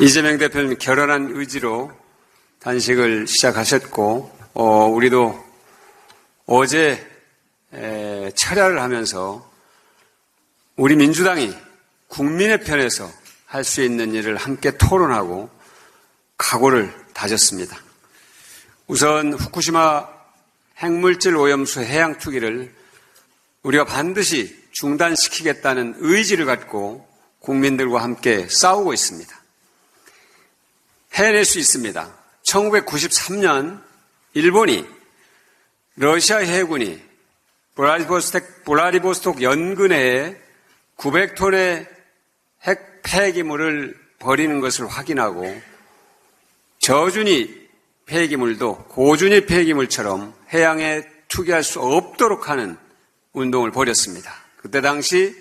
이재명 대표님 결연한 의지로 단식을 시작하셨고, 우리도 어제 철야를 하면서 우리 민주당이 국민의 편에서 할 수 있는 일을 함께 토론하고 각오를 다졌습니다. 우선 후쿠시마 핵물질 오염수 해양 투기를 우리가 반드시 중단시키겠다는 의지를 갖고 국민들과 함께 싸우고 있습니다. 해낼 수 있습니다. 1993년 일본이 러시아 해군이 블라디보스톡 연근해에 900톤의 핵 폐기물을 버리는 것을 확인하고 저준위 폐기물도 고준위 폐기물처럼 해양에 투기할 수 없도록 하는 운동을 벌였습니다. 그때 당시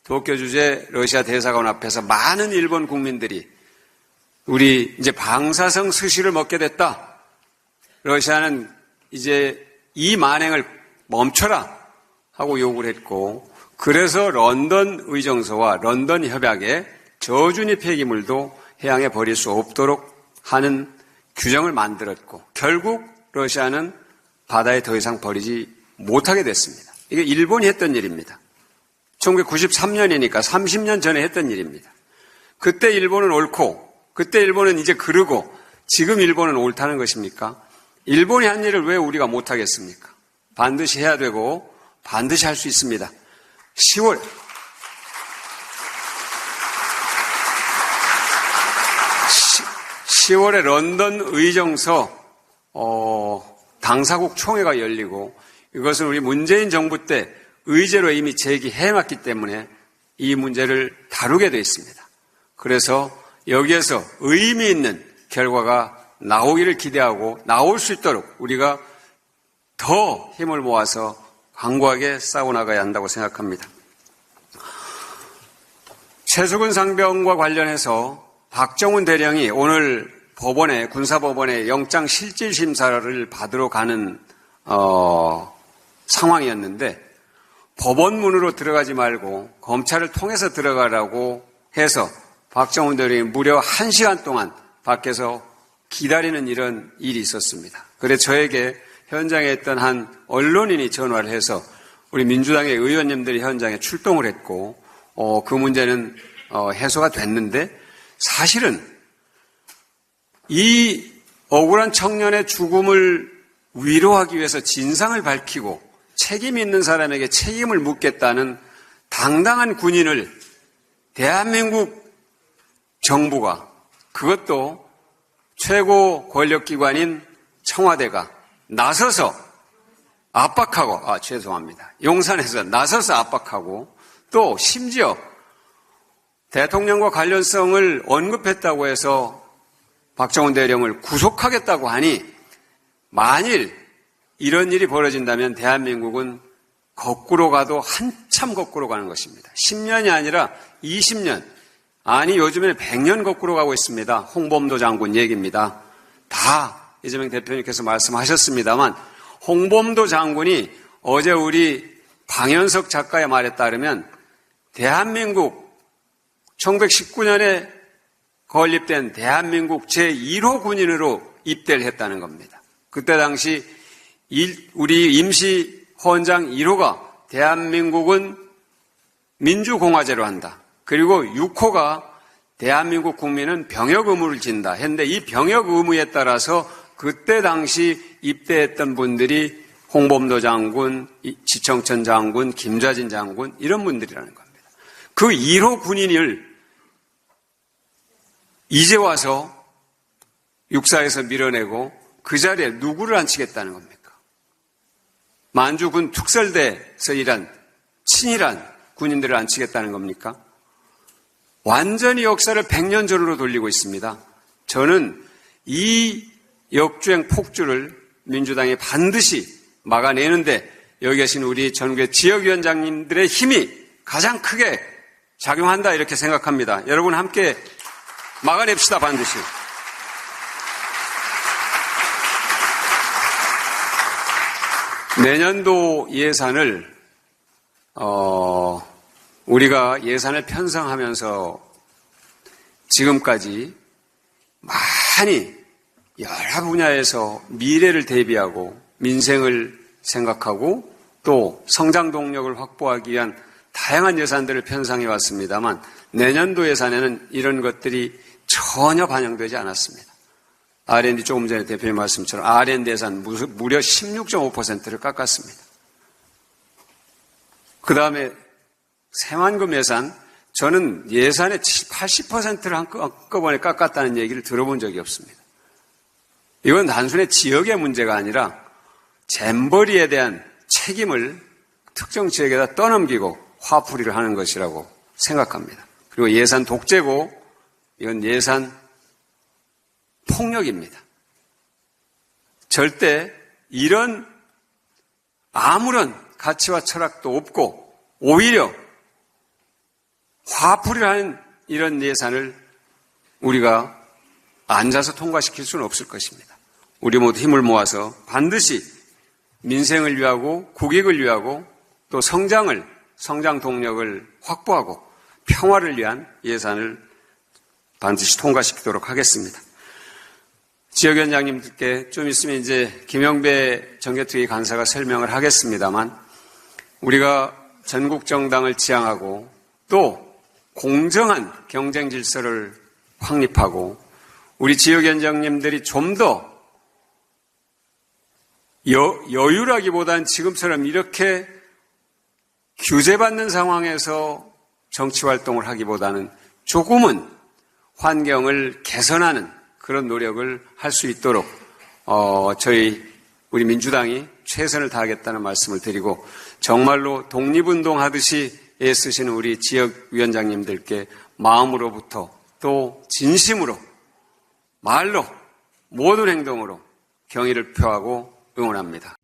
도쿄 주재 러시아 대사관 앞에서 많은 일본 국민들이 우리 이제 방사성 스시를 먹게 됐다. 러시아는 이제 이 만행을 멈춰라 하고 요구를 했고, 그래서 런던 의정서와 런던 협약에 저준위 폐기물도 해양에 버릴 수 없도록 하는 규정을 만들었고, 결국 러시아는 바다에 더 이상 버리지 못하게 됐습니다. 이게 일본이 했던 일입니다. 1993년이니까 30년 전에 했던 일입니다. 그때 일본은 옳고, 그때 일본은 이제 그르고, 지금 일본은 옳다는 것입니까? 일본이 한 일을 왜 우리가 못하겠습니까? 반드시 해야 되고 반드시 할 수 있습니다. 10월에 런던 의정서 당사국 총회가 열리고, 이것은 우리 문재인 정부 때 의제로 이미 제기해놨기 때문에 이 문제를 다루게 되어 있습니다. 그래서 여기에서 의미 있는 결과가 나오기를 기대하고 나올 수 있도록 우리가 더 힘을 모아서 강고하게 싸워나가야 한다고 생각합니다. 최수근 상병과 관련해서 박정훈 대령이 오늘 법원에, 군사법원에 영장실질심사를 받으러 가는 상황이었는데, 법원 문으로 들어가지 말고 검찰을 통해서 들어가라고 해서 박정훈 대령이 무려 1시간 동안 밖에서 기다리는 이런 일이 있었습니다. 그래서 저에게 현장에 있던 한 언론인이 전화를 해서 우리 민주당의 의원님들이 현장에 출동을 했고, 그 문제는 해소가 됐는데, 사실은 이 억울한 청년의 죽음을 위로하기 위해서 진상을 밝히고 책임 있는 사람에게 책임을 묻겠다는 당당한 군인을 대한민국 정부가, 그것도 최고 권력기관인 청와대가 나서서 압박하고, 죄송합니다. 용산에서 나서서 압박하고, 또 심지어 대통령과 관련성을 언급했다고 해서 박정훈 대령을 구속하겠다고 하니, 만일 이런 일이 벌어진다면 대한민국은 거꾸로 가도 한참 거꾸로 가는 것입니다. 10년이 아니라 20년, 아니 요즘에는 100년 거꾸로 가고 있습니다. 홍범도 장군 얘기입니다. 다 이재명 대표님께서 말씀하셨습니다만, 홍범도 장군이 어제 우리 방현석 작가의 말에 따르면 대한민국 1919년에 건립된 대한민국 제1호 군인으로 입대를 했다는 겁니다. 그때 당시 우리 임시 헌장 1호가 대한민국은 민주공화제로 한다. 그리고 6호가 대한민국 국민은 병역 의무를 진다 했는데, 이 병역 의무에 따라서 그때 당시 입대했던 분들이 홍범도 장군, 지청천 장군, 김좌진 장군, 이런 분들이라는 겁니다. 그 1호 군인을 이제 와서 육사에서 밀어내고 그 자리에 누구를 앉히겠다는 겁니까? 만주군 특설대에서 일한 친일한 군인들을 앉히겠다는 겁니까? 완전히 역사를 100년 전으로 돌리고 있습니다. 저는 이 역주행 폭주를 민주당이 반드시 막아내는데 여기 계신 우리 전국의 지역위원장님들의 힘이 가장 크게 작용한다, 이렇게 생각합니다. 여러분 함께 막아냅시다, 반드시. 내년도 예산을 우리가 예산을 편성하면서 지금까지 많이 여러 분야에서 미래를 대비하고 민생을 생각하고 또 성장 동력을 확보하기 위한 다양한 예산들을 편성해 왔습니다만 내년도 예산에는 이런 것들이 전혀 반영되지 않았습니다. R&D 조금 전에 대표님 말씀처럼 R&D 예산 무려 16.5%를 깎았습니다. 그 다음에 새만금 예산, 저는 예산의 80%를 한꺼번에 깎았다는 얘기를 들어본 적이 없습니다. 이건 단순히 지역의 문제가 아니라 잼버리에 대한 책임을 특정 지역에다 떠넘기고 화풀이를 하는 것이라고 생각합니다. 그리고 예산 독재고 이건 예산 폭력입니다. 절대 이런 아무런 가치와 철학도 없고 오히려 화풀이를 하는 이런 예산을 우리가 앉아서 통과시킬 수는 없을 것입니다. 우리 모두 힘을 모아서 반드시 민생을 위하고 국익을 위하고 또 성장 동력을 확보하고 평화를 위한 예산을 반드시 통과시키도록 하겠습니다. 지역위원장님들께 좀 있으면 이제 김영배 정개특위 간사가 설명을 하겠습니다만 우리가 전국 정당을 지향하고 또 공정한 경쟁 질서를 확립하고 우리 지역위원장님들이 좀 더 여유라기보다는 지금처럼 이렇게 규제받는 상황에서 정치활동을 하기보다는 조금은 환경을 개선하는 그런 노력을 할 수 있도록 우리 민주당이 최선을 다하겠다는 말씀을 드리고 정말로 독립운동하듯이 애쓰시는 우리 지역위원장님들께 마음으로부터 또 진심으로 말로 모든 행동으로 경의를 표하고 응원합니다.